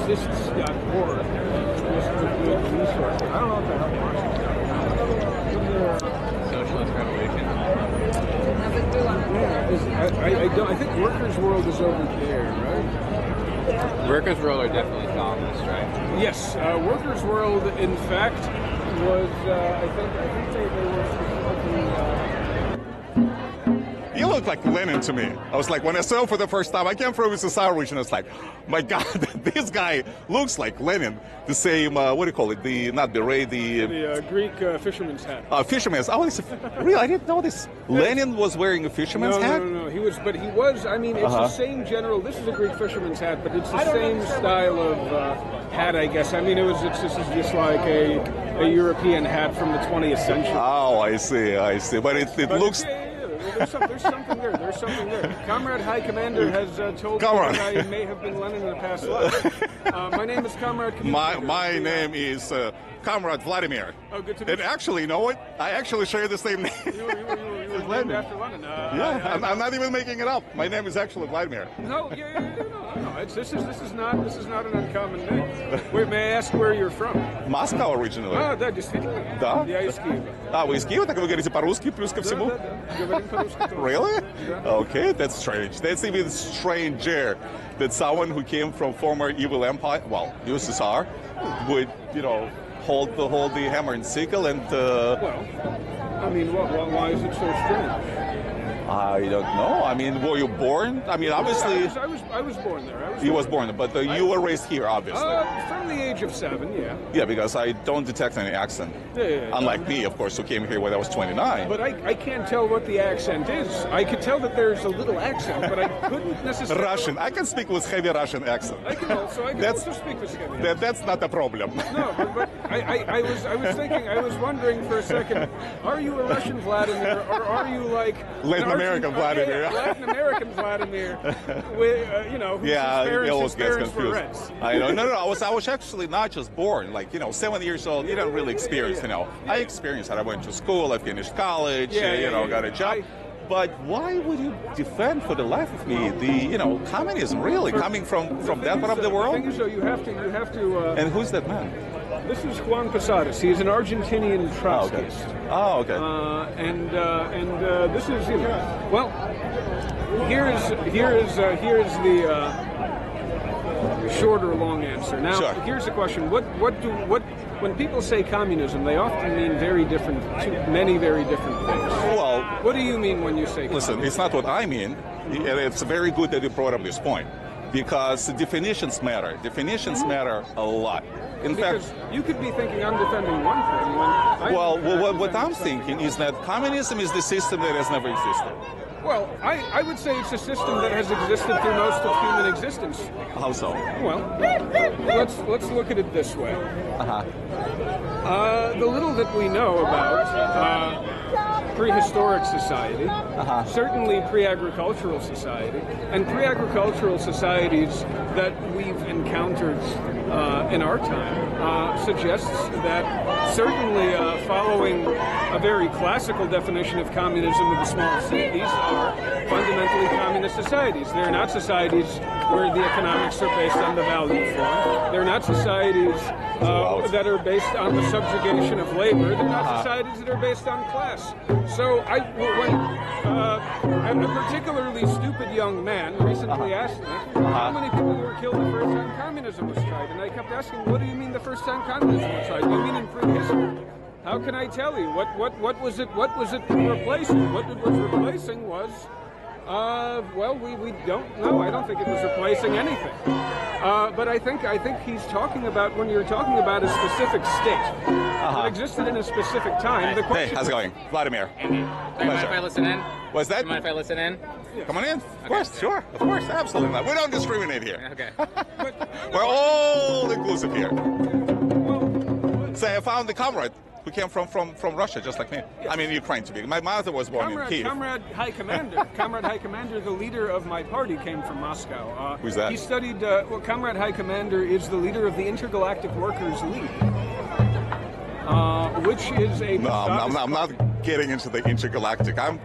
Posadist.org. Just a good resource. I don't know what the hell Socialist Revolution. I think Workers' World is over there, right? Workers' World are definitely communists, right? Yes, Workers' World, in fact, was, I think they were He looked like Lenin to me. I was like, when I saw him for the first time, I came from USSR region, I was like, my God, this guy looks like Lenin. The same, what do you call it? Not beret, the Greek fisherman's hat. Fisherman's. Oh, really? I didn't know this. Lenin was wearing a fisherman's hat? No. He was, I mean, it's the same general. This is a Greek fisherman's hat, but it's the same style of hat, I guess. I mean, this is just like a European hat from the 20th century. Oh, I see. But it looks... There's something there. There's something there. Comrade High Commander has told me that I may have been Lenin in the past life. My name is Comrade. My name is Comrade Vladimir. Oh, good to meet you. And actually, you know what? I actually share the same name. You were named after Lenin. I'm not even making it up. My name is actually Vladimir. No. This is not an uncommon name. Wait, may I ask where you're from? Moscow originally. А, да, действительно. Да? Я из Киева. А, вы из Киева? Так вы говорите по-русски, плюс ко всему? Да. Говорим по-русски. Really? Да. Okay, that's strange. That's even stranger that someone who came from former evil empire, well, USSR, would, hold the hammer and sickle and... Well, I mean, why is it so strange? I don't know. I mean, were you born? I mean, obviously... I was born there. You was born, but you were raised here, obviously. From the age of 7, yeah. Yeah, because I don't detect any accent. Yeah. Unlike me, of course, who came here when I was 29. But I can't tell what the accent is. I could tell that there's a little accent, but I couldn't necessarily... Russian. I can speak with heavy Russian accent. I can also speak with heavy accent. That's not a problem. No, but I was wondering for a second, are you a Russian Vladimir, or are you like... Latin American Vladimir. Yeah, Latin American Vladimir, with, whose parents were Reds. I know. No. I was actually not just born. Like, 7 years old, you don't really experience, I experienced it. I went to school, I finished college, got a job. But why would you defend for the life of me communism, really, coming from that part of the world? The thing is, though, you have to... And who's that man? This is Juan Posadas. He is an Argentinian Trotskyist. Oh, okay. And this is, well, here's the short or long answer. Now, sure. Here's the question: when people say communism, they often mean many very different things. Well, what do you mean when you say communism? Listen, it's not what I mean. It's very good that you brought up this point, because definitions matter. Definitions matter a lot. In fact, you could be thinking I'm defending one thing. What I'm thinking is that communism is the system that has never existed. Well, I would say it's a system that has existed through most of human existence. How so? Well, let's look at it this way. The little that we know about prehistoric society, certainly pre-agricultural society, and pre-agricultural societies that we've encountered in our time suggests that certainly following a very classical definition of communism with a small c, these are fundamentally communist societies. They're not societies where the economics are based on the value form. They're not societies that are based on the subjugation of labor. They're not societies that are based on class. So when a particularly stupid young man recently asked me how many people were killed the first time communism was tried, and I kept asking, what do you mean the first time communism was tried? Do you mean in prehistory? How can I tell you? What was it replacing? What it was replacing was well, we don't know. I don't think it was replacing anything. But I think he's talking about, when you're talking about a specific state that existed in a specific time. The question, hey, how's it going? Vladimir. Andy, do you mind if I listen in? What's that? Do you mind if I listen in? Yeah. Come on in. Of course, sure. Of course, absolutely not. We don't discriminate here. Okay. We're all inclusive here. Say, I found the comrade who came from Russia, just like me. Yes. I mean, Ukraine to be. My mother was born in Kiev. Comrade High Commander, the leader of my party, came from Moscow. Who's that? He studied, Comrade High Commander is the leader of the Intergalactic Workers League, which is a... No, I'm not getting into the Intergalactic. I'm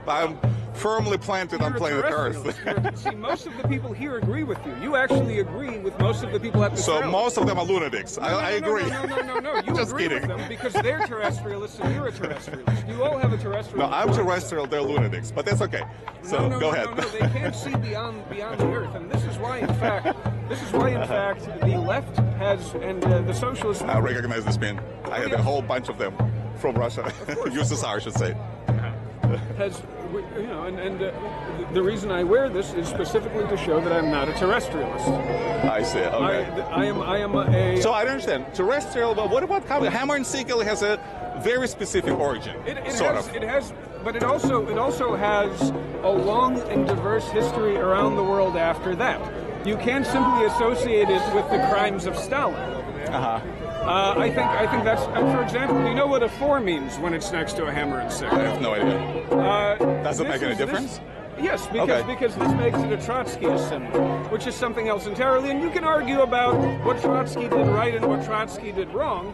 firmly planted on planet Earth. See, most of the people here agree with you. You actually agree with most of the people at the So trail. most of them are lunatics. I agree. No. You Just agree kidding. with them because they're terrestrialists and you're a terrestrialist. You all have a terrestrial. No, I'm terrestrial, they're lunatics, but that's okay. So go ahead. No, they can't see beyond the Earth, and this is why, in fact, the left has and the socialists. I recognize this pin. I had a whole bunch of them from Russia, USSR, I should say. Has, you know, the reason I wear this is specifically to show that I'm not a terrestrialist. I see. Okay. I am a. So I understand terrestrial, but what about communist? Hammer and sickle has a very specific origin. It has, but it also has a long and diverse history around the world after that. You can't simply associate it with the crimes of Stalin. I think that's, for example, do you know what a 4 means when it's next to a hammer and sickle? I have no idea. Does it make any difference? Yes, because this makes it a Trotskyist symbol, which is something else entirely. And you can argue about what Trotsky did right and what Trotsky did wrong.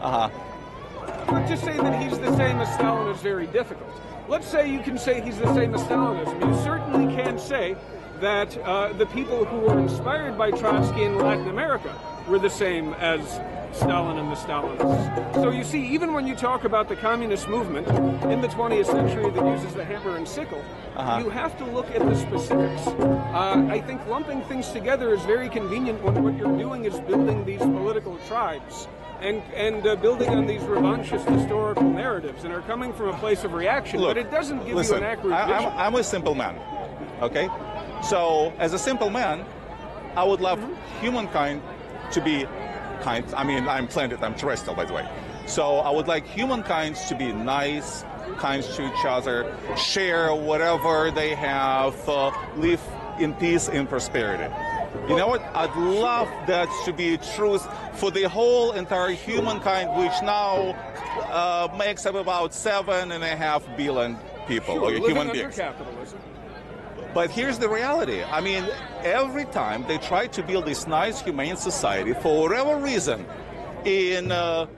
But to say that he's the same as Stalin is very difficult. Let's say you can say he's the same as Stalinism. You certainly can say that the people who were inspired by Trotsky in Latin America were the same as Stalin and the Stalinists. So you see, even when you talk about the communist movement in the 20th century that uses the hammer and sickle, you have to look at the specifics. I think lumping things together is very convenient when what you're doing is building these political tribes and building on these revanchist historical narratives and are coming from a place of reaction, Look, but it doesn't give listen, you an accurate vision. I'm a simple man, okay? So as a simple man, I would love humankind to be kind. I mean, I'm terrestrial, by the way. So I would like humankind to be nice, kind to each other, share whatever they have, live in peace and prosperity. You know what? I'd love that to be truth for the whole entire humankind, which now makes up about 7.5 billion people, or human beings. Capitalism. But here's the reality. I mean, every time they try to build this nice, humane society, for whatever reason, in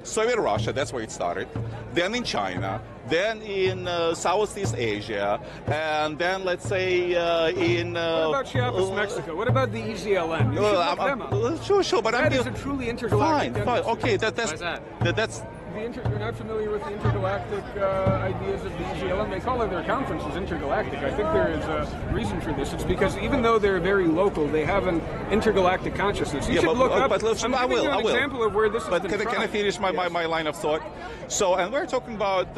Soviet Russia, that's where it started, then in China, then in Southeast Asia, and then, let's say, in... what about Chiapas, Mexico? What about the EZLN? You should look them up. Sure, but that is a truly intergalactic Fine. Okay, that's... You're not familiar with the intergalactic ideas of the EZLN? They call their conferences intergalactic. I think there is a reason for this. It's because even though they're very local, they have an intergalactic consciousness. You should look up. But listen, I will. Example of where this but can I finish my line of thought? So, and we're talking about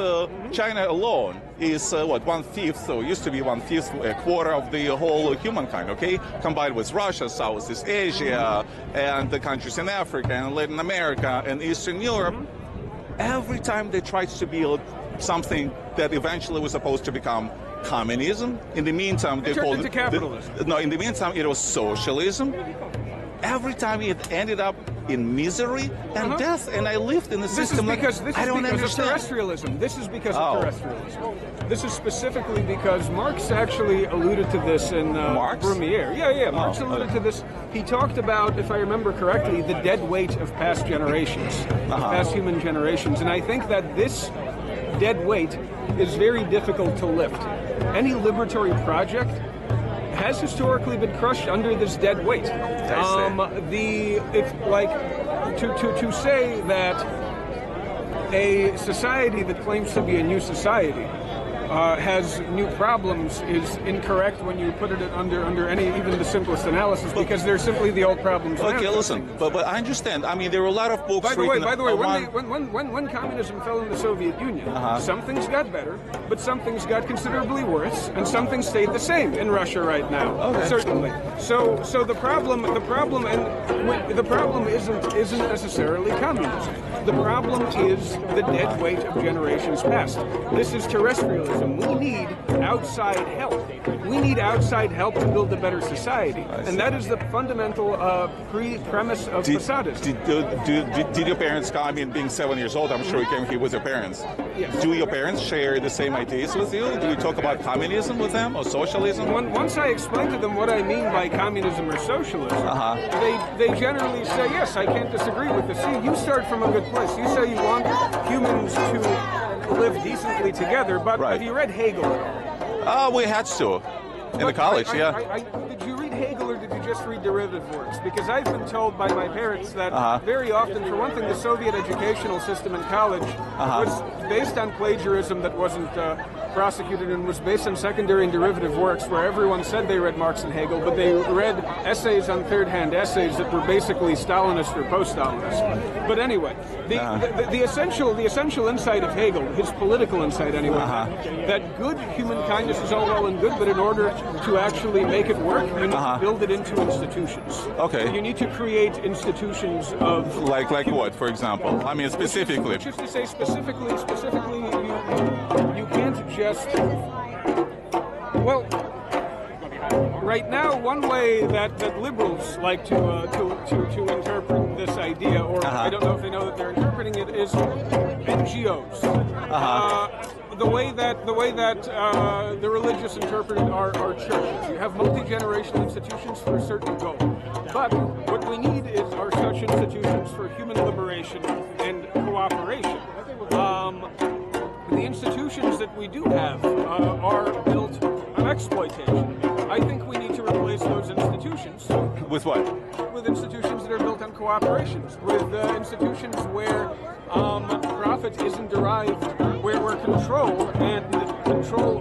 China alone is what, 1/5, so it used to be 1/5, a quarter of the whole humankind, okay? Combined with Russia, Southeast Asia, and the countries in Africa, and Latin America, and Eastern Europe. Every time they tried to build something that eventually was supposed to become communism, in the meantime they called it capitalism. No, in the meantime it was socialism. Every time it ended up in misery and death, and I lived in the system. I don't understand. Of terrestrialism. This is because of terrestrialism. This is specifically because Marx actually alluded to this in Brumiere. Yeah. Marx alluded to this. He talked about, if I remember correctly, the dead weight of past generations, past human generations, and I think that this dead weight is very difficult to lift. Any liberatory project has historically been crushed under this dead weight. To say that a society that claims to be a new society has new problems is incorrect when you put it under any, even the simplest analysis, because they're simply the old problems. Okay, listen, but I understand. I mean, there were a lot of books written. By the way, when communism fell in the Soviet Union, some things got better, but some things got considerably worse, and some things stayed the same in Russia right now. Certainly. So the problem isn't necessarily communism. The problem is the dead weight of generations past. This is terrestrialism. We need outside help. We need outside help to build a better society. And that is the fundamental premise of Posadas. Did your parents come? I mean, being 7 years old, I'm sure you came here with your parents. Yes. Do your parents share the same ideas with you? Do you talk about communism with them or socialism? Once I explain to them what I mean by communism or socialism, they generally say, yes, I can't disagree with this. See, you start from a good place. You say you want humans to live decently together, but have you read Hegel at all? We had to. In the college, Did you read Hegel or did you just read derivative works? Because I've been told by my parents that very often, for one thing, the Soviet educational system in college was based on plagiarism that wasn't prosecuted and was based on secondary and derivative works where everyone said they read Marx and Hegel, but they read essays on third-hand essays that were basically Stalinist or post-Stalinist. But anyway, the essential insight of Hegel, his political insight anyway, that good human kindness is all well and good, but in order to actually make it work, you need to build it into institutions. Okay. You need to create institutions of... Like what, for example? I mean, specifically. Which is to say, specifically, you can't just... Well, right now, one way that liberals like to interpret this idea, or I don't know if they know that they're interpreting it, is NGOs. The way that the religious interpret it are churches. You have multi-generational institutions for a certain goal. But what we need are such institutions for human liberation and cooperation. The institutions that we do have are built on exploitation. I think we need to replace those institutions. With what? With institutions that are built on cooperations. With institutions where profit isn't derived, where control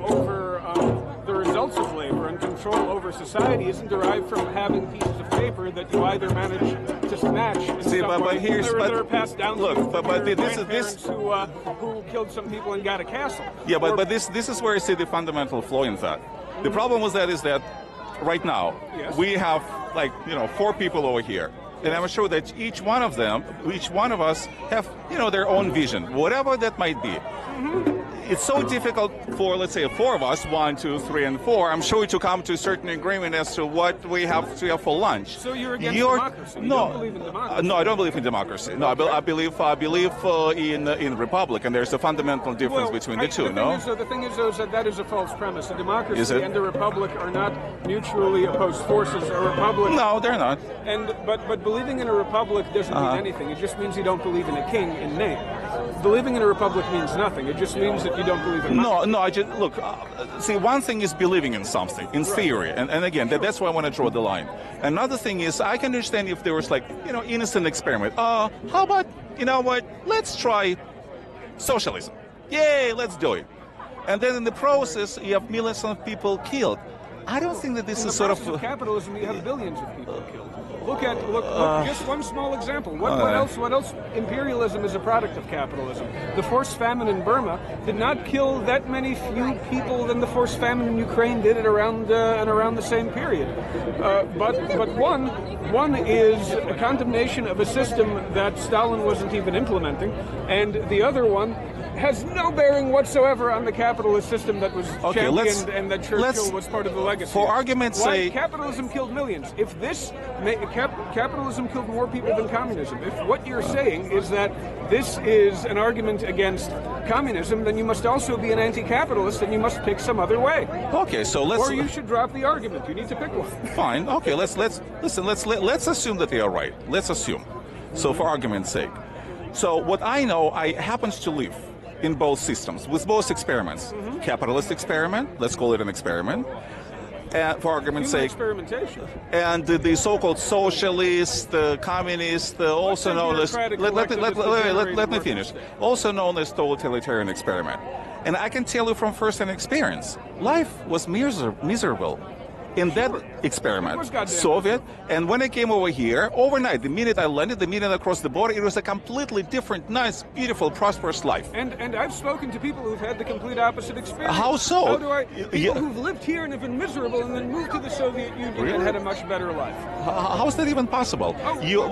over the results of labor and control over society isn't derived from having pieces of paper that you either manage to snatch in some way, that are passed down to grandparents who killed some people and got a castle. Yeah, but this is where I see the fundamental flaw in that. The problem with that is that right now we have 4 people over here. And I'm sure that each one of us have, their own vision, whatever that might be. It's so difficult for, let's say, 4 of us, 1, 2, 3, and 4, I'm sure, to come to a certain agreement as to what we have to have for lunch. So you're against democracy? You don't believe in democracy? No, I don't believe in democracy. No, I believe in republic, and there's a fundamental difference between the two. The thing is, though, that is a false premise. A democracy and a republic are not mutually opposed forces. A republic. No, they're not. But believing in a republic doesn't mean anything. It just means you don't believe in a king in name. Believing in a republic means nothing. It just means that you don't believe in No, I just, look, see, one thing is believing in something, in theory, and again, that's why I want to draw the line. Another thing is, I can understand if there was innocent experiment. How about, let's try socialism. Yay, let's do it. And then in the process, you have millions of people killed. I don't think that this is sort of capitalism. You have billions of people killed. Look, just one small example. What else? Imperialism is a product of capitalism. The forced famine in Burma did not kill that many few people than the forced famine in Ukraine did at around the same period. But one is a condemnation of a system that Stalin wasn't even implementing, and the other one has no bearing whatsoever on the capitalist system that was championed and that Churchill was part of the legacy. For argument's sake, capitalism killed millions. If capitalism killed more people than communism, if what you're saying is that this is an argument against communism, then you must also be an anti-capitalist and you must pick some other way. Okay, so let's. Or you should drop the argument. You need to pick one. Fine. Okay, let's assume that they are right. Let's assume. So for argument's sake. So what I know, I happens to live in both systems, with both experiments. Capitalist experiment, let's call it an experiment, for argument's sake. Experimentation. And the so-called socialist, communist, also known as, let me finish, also known as totalitarian experiment. And I can tell you from first-hand experience, life was miserable in that experiment, Soviet, and when I came over here, overnight, the minute I landed, the minute I crossed the border, it was a completely different, nice, beautiful, prosperous life. And I've spoken to people who've had the complete opposite experience. How so? People who've lived here and have been miserable and then moved to the Soviet Union and had a much better life. How is that even possible? You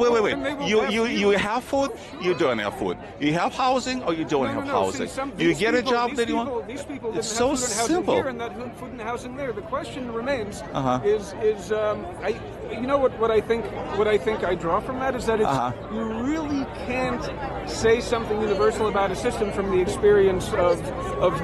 have food, you don't have food. You have housing, or you don't have housing. You get a job that you want. These people it's so simple. here and that food and housing there. The question remains, you know what I think I draw from that is that it's you really can't say something universal about a system from the experience of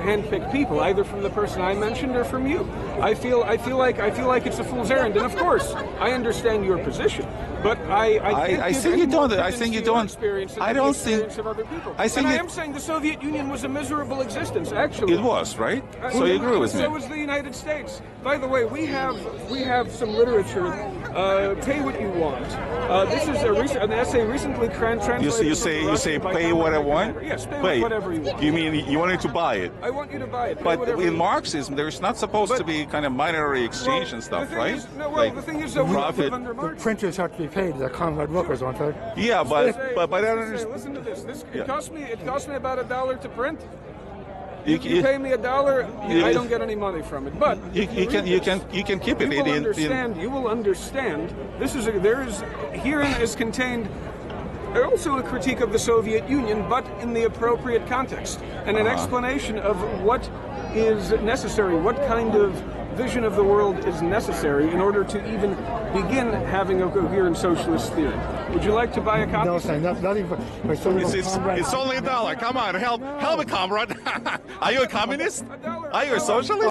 handpicked people, either from the person I mentioned or from you. I feel like it's a fool's errand, and of course I understand your position, but I think you don't. I think you don't. I don't think. Of other people. I think I am saying the Soviet Union was a miserable existence. Actually, it was, right. So you agree with me? So was the United States. By the way, we have some literature. Pay what you want. This is an essay recently translated. You say pay what I want. Yes, pay whatever you want. You mean you wanted to buy it? I want you to buy it. But in Marxism, there's not supposed to be kind of monetary exchange and stuff, right? The thing is that we live under the printers have to be paid. They're comrade workers, aren't they? Yeah, but I don't understand. Listen to this. It cost me about $1 to print. You pay me $1, I don't get any money from it. But you can keep it. You will understand. Herein is contained also a critique of the Soviet Union, but in the appropriate context, and an explanation of what is necessary, what kind of vision of the world is necessary in order to even begin having a coherent socialist theory. Would you like to buy a copy? No, sir, nothing for it's only $1. Come on, help me, comrade. Are you a communist? Are you a socialist?